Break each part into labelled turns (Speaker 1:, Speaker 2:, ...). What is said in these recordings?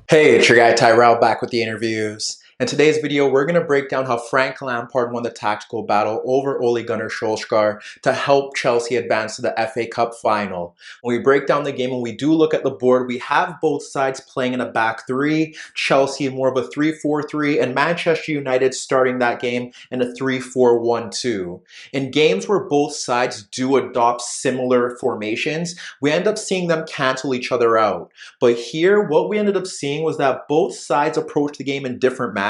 Speaker 1: Hey, it's your guy Tyrrell back with the interviews. In today's video, we're going to break down how Frank Lampard won the tactical battle over Ole Gunnar Solskjaer to help Chelsea advance to the FA Cup final. When we break down the game and we do look at the board, we have both sides playing in a back three, Chelsea more of a 3-4-3, and Manchester United starting that game in a 3-4-1-2. In games where both sides do adopt similar formations, we end up seeing them cancel each other out. But here, what we ended up seeing was that both sides approached the game in different manners.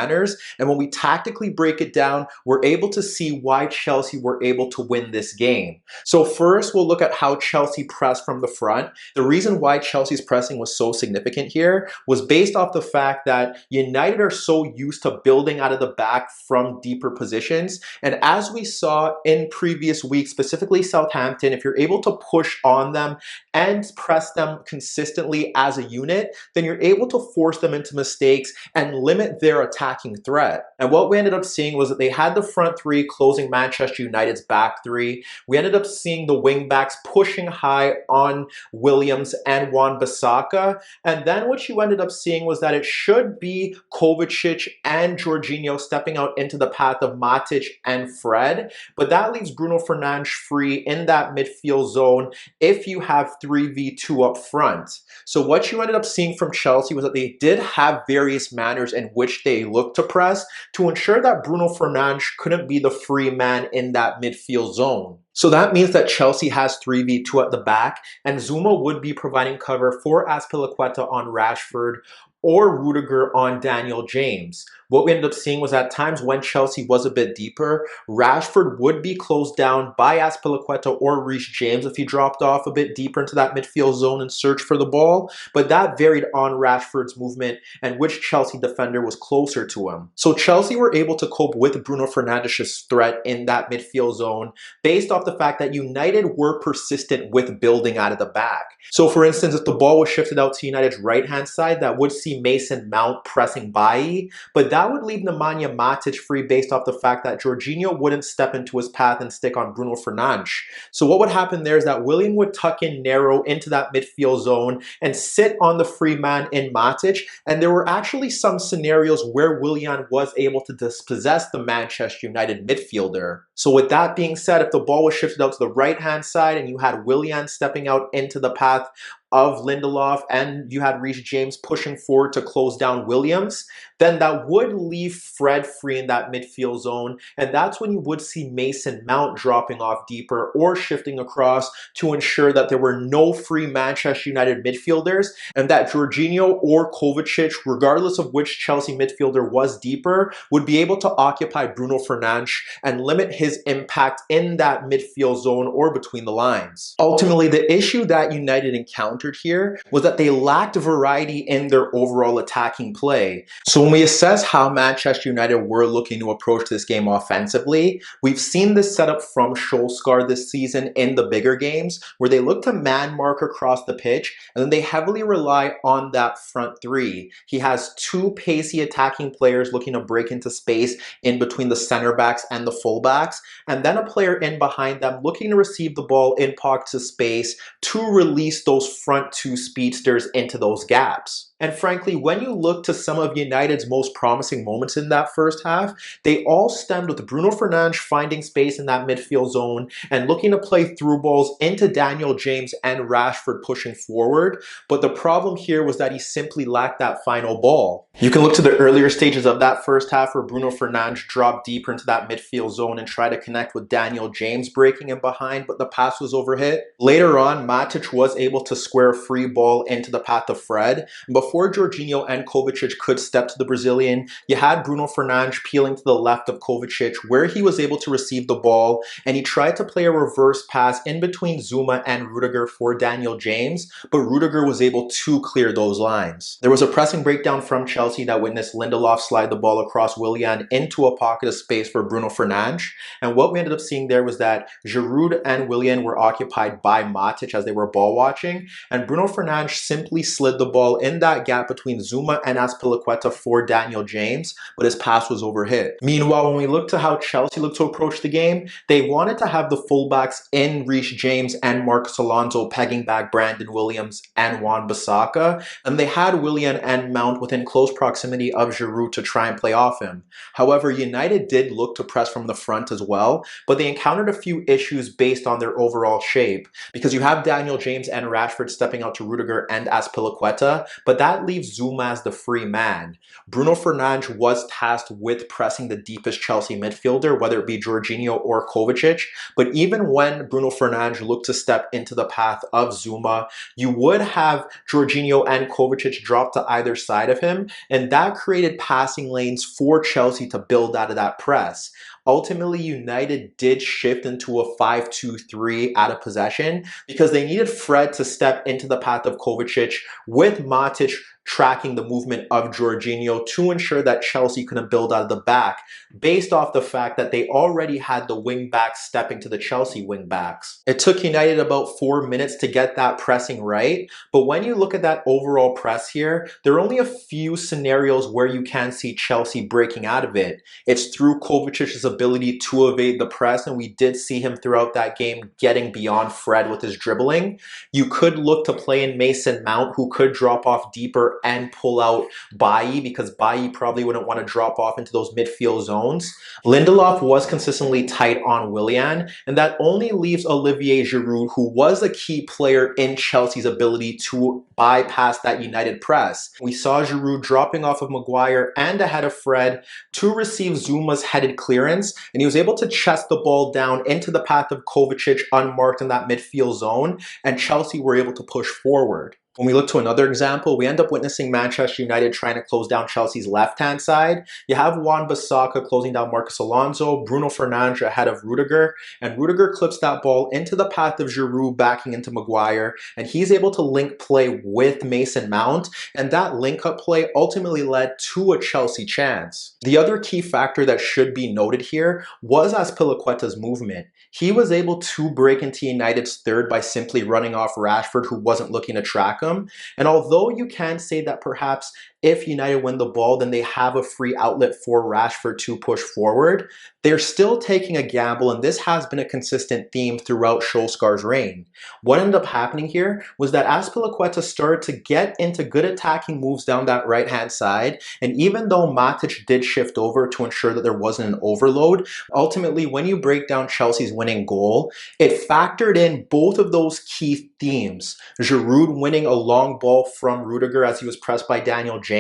Speaker 1: And when we tactically break it down, we're able to see why Chelsea were able to win this game. So first, we'll look at how Chelsea pressed from the front. The reason why Chelsea's pressing was so significant here was based off the fact that United are so used to building out of the back from deeper positions. And as we saw in previous weeks, specifically Southampton, if you're able to push on them and press them consistently as a unit, then you're able to force them into mistakes and limit their attacking threat. And what we ended up seeing was that they had the front three closing Manchester United's back three. We ended up seeing the wing backs pushing high on Williams and Wan-Bissaka. And then what you ended up seeing was that it should be Kovacic and Jorginho stepping out into the path of Matic and Fred. But that leaves Bruno Fernandes free in that midfield zone if you have 3v2 up front. So what you ended up seeing from Chelsea was that they did have various manners in which they looked to press to ensure that Bruno Fernandes couldn't be the free man in that midfield zone. So that means that Chelsea has 3v2 at the back, and Zuma would be providing cover for Azpilicueta on Rashford or Rudiger on Daniel James. What we ended up seeing was at times when Chelsea was a bit deeper, Rashford would be closed down by Azpilicueta or Reece James if he dropped off a bit deeper into that midfield zone and searched for the ball, but that varied on Rashford's movement and which Chelsea defender was closer to him. So Chelsea were able to cope with Bruno Fernandes' threat in that midfield zone based off the fact that United were persistent with building out of the back. So for instance, if the ball was shifted out to United's right-hand side, that would see Mason Mount pressing Bailly, but that would leave Nemanja Matic free based off the fact that Jorginho wouldn't step into his path and stick on Bruno Fernandes. So what would happen there is that Willian would tuck in narrow into that midfield zone and sit on the free man in Matic, and there were actually some scenarios where Willian was able to dispossess the Manchester United midfielder. So with that being said, if the ball was shifted out to the right-hand side and you had Willian stepping out into the path of Lindelof and you had Reece James pushing forward to close down Williams, then that would leave Fred free in that midfield zone. And that's when you would see Mason Mount dropping off deeper or shifting across to ensure that there were no free Manchester United midfielders and that Jorginho or Kovacic, regardless of which Chelsea midfielder was deeper, would be able to occupy Bruno Fernandes and limit his impact in that midfield zone or between the lines. Ultimately, the issue that United encountered here was that they lacked variety in their overall attacking play. So when we assess how Manchester United were looking to approach this game offensively, we've seen this setup from Solskjaer this season in the bigger games where they look to man mark across the pitch and then they heavily rely on that front three. He has two pacey attacking players looking to break into space in between the center backs and the fullbacks, and then a player in behind them looking to receive the ball in pockets of space to release those front two speedsters into those gaps. And frankly, when you look to some of United's most promising moments in that first half, they all stemmed with Bruno Fernandes finding space in that midfield zone and looking to play through balls into Daniel James and Rashford pushing forward. But the problem here was that he simply lacked that final ball. You can look to the earlier stages of that first half where Bruno Fernandes dropped deeper into that midfield zone and tried to connect with Daniel James breaking in behind, but the pass was overhit. Later on, Matic was able to square a free ball into the path of Fred. Before Jorginho and Kovacic could step to the Brazilian, you had Bruno Fernandes peeling to the left of Kovacic where he was able to receive the ball, and he tried to play a reverse pass in between Zuma and Rudiger for Daniel James, but Rudiger was able to clear those lines. There was a pressing breakdown from Chelsea that witnessed Lindelof slide the ball across Willian into a pocket of space for Bruno Fernandes, and what we ended up seeing there was that Giroud and Willian were occupied by Matic as they were ball watching, and Bruno Fernandes simply slid the ball in that that gap between Zouma and Azpilicueta for Daniel James, but his pass was overhit. Meanwhile, when we look to how Chelsea looked to approach the game, they wanted to have the fullbacks in Reece James and Marcos Alonso pegging back Brandon Williams and Wan-Bissaka, and they had Willian and Mount within close proximity of Giroud to try and play off him. However, United did look to press from the front as well, but they encountered a few issues based on their overall shape, because you have Daniel James and Rashford stepping out to Rudiger and Azpilicueta, but that leaves Zouma as the free man. Bruno Fernandes was tasked with pressing the deepest Chelsea midfielder, whether it be Jorginho or Kovacic, but even when Bruno Fernandes looked to step into the path of Zouma, you would have Jorginho and Kovacic drop to either side of him, and that created passing lanes for Chelsea to build out of that press. Ultimately, United did shift into a 5-2-3 out of possession because they needed Fred to step into the path of Kovacic with Matic tracking the movement of Jorginho to ensure that Chelsea couldn't build out of the back, based off the fact that they already had the wing backs stepping to the Chelsea wing backs. It took United about 4 minutes to get that pressing right, but when you look at that overall press here, there are only a few scenarios where you can see Chelsea breaking out of it. It's through Kovacic's ability to evade the press, and we did see him throughout that game getting beyond Fred with his dribbling. You could look to play in Mason Mount, who could drop off deeper and pull out Bailly, because Bailly probably wouldn't want to drop off into those midfield zones. Lindelof was consistently tight on Willian, and that only leaves Olivier Giroud, who was a key player in Chelsea's ability to bypass that United press. We saw Giroud dropping off of Maguire and ahead of Fred to receive Zouma's headed clearance, and he was able to chest the ball down into the path of Kovacic unmarked in that midfield zone, and Chelsea were able to push forward. When we look to another example, we end up witnessing Manchester United trying to close down Chelsea's left-hand side. You have Wan-Bissaka closing down Marcos Alonso, Bruno Fernandes ahead of Rudiger, and Rudiger clips that ball into the path of Giroud backing into Maguire, and he's able to link play with Mason Mount, and that link-up play ultimately led to a Chelsea chance. The other key factor that should be noted here was Azpilicueta's movement. He was able to break into United's third by simply running off Rashford, who wasn't looking to track him. And although you can say that perhaps if United win the ball, then they have a free outlet for Rashford to push forward, they're still taking a gamble, and this has been a consistent theme throughout Solskjaer's reign. What ended up happening here was that Azpilicueta started to get into good attacking moves down that right-hand side, and even though Matic did shift over to ensure that there wasn't an overload, ultimately when you break down Chelsea's winning goal, it factored in both of those key themes. Giroud winning a long ball from Rudiger as he was pressed by Daniel James,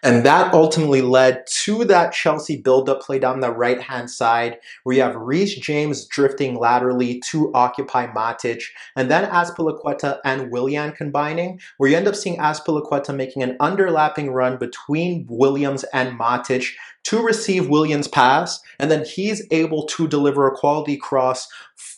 Speaker 1: and that ultimately led to that Chelsea build-up play down the right-hand side where you have Reece James drifting laterally to occupy Matic, and then Azpilicueta and Willian combining, where you end up seeing Azpilicueta making an underlapping run between Williams and Matic to receive Willian's pass, and then he's able to deliver a quality cross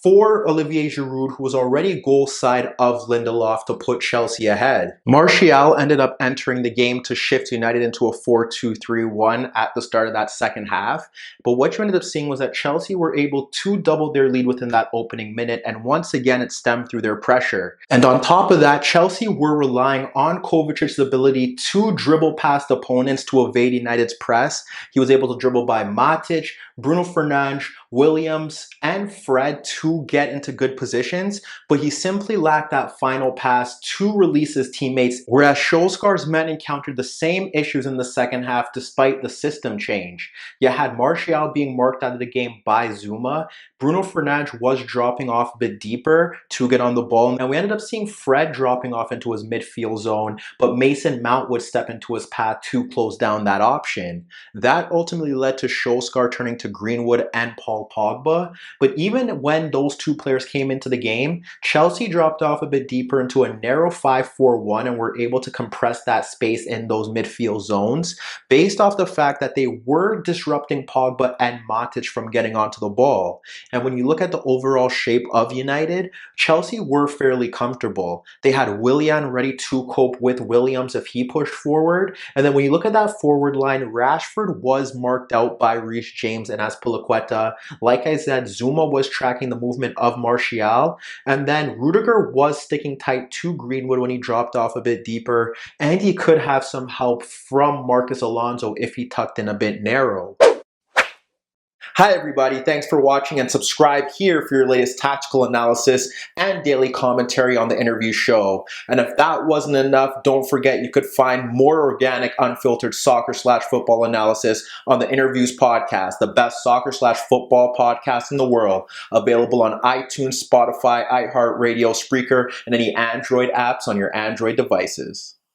Speaker 1: for Olivier Giroud, who was already goal side of Lindelof, to put Chelsea ahead. Martial ended up entering the game to shift United into a 4-2-3-1 at the start of that second half, but what you ended up seeing was that Chelsea were able to double their lead within that opening minute, and once again it stemmed through their pressure. And on top of that, Chelsea were relying on Kovacic's ability to dribble past opponents to evade United's press. He was able to dribble by Matic, Bruno Fernandes, Williams, and Fred to get into good positions, but he simply lacked that final pass to release his teammates, whereas Solskjaer's men encountered the same issues in the second half despite the system change. You had Martial being marked out of the game by Zouma, Bruno Fernandes was dropping off a bit deeper to get on the ball, and we ended up seeing Fred dropping off into his midfield zone, but Mason Mount would step into his path to close down that option. That ultimately led to Solskjaer turning to Greenwood and Paul Pogba, but even when those two players came into the game, Chelsea dropped off a bit deeper into a narrow 5-4-1 and were able to compress that space in those midfield zones based off the fact that they were disrupting Pogba and Matic from getting onto the ball. And when you look at the overall shape of United, Chelsea were fairly comfortable. They had Willian ready to cope with Williams if he pushed forward, and then when you look at that forward line, Rashford was marked out by Reece James and Azpilicueta. Like I said, Zuma was tracking the movement of Martial, and then Rudiger was sticking tight to Greenwood when he dropped off a bit deeper, and he could have some help from Marcus Alonso if he tucked in a bit narrow. Hi everybody, thanks for watching, and subscribe here for your latest tactical analysis and daily commentary on the InnerViews show. And if that wasn't enough, don't forget you could find more organic, unfiltered soccer/football analysis on the InnerViews podcast, the best soccer/football podcast in the world, available on iTunes, Spotify, iHeartRadio, Spreaker, and any Android apps on your Android devices.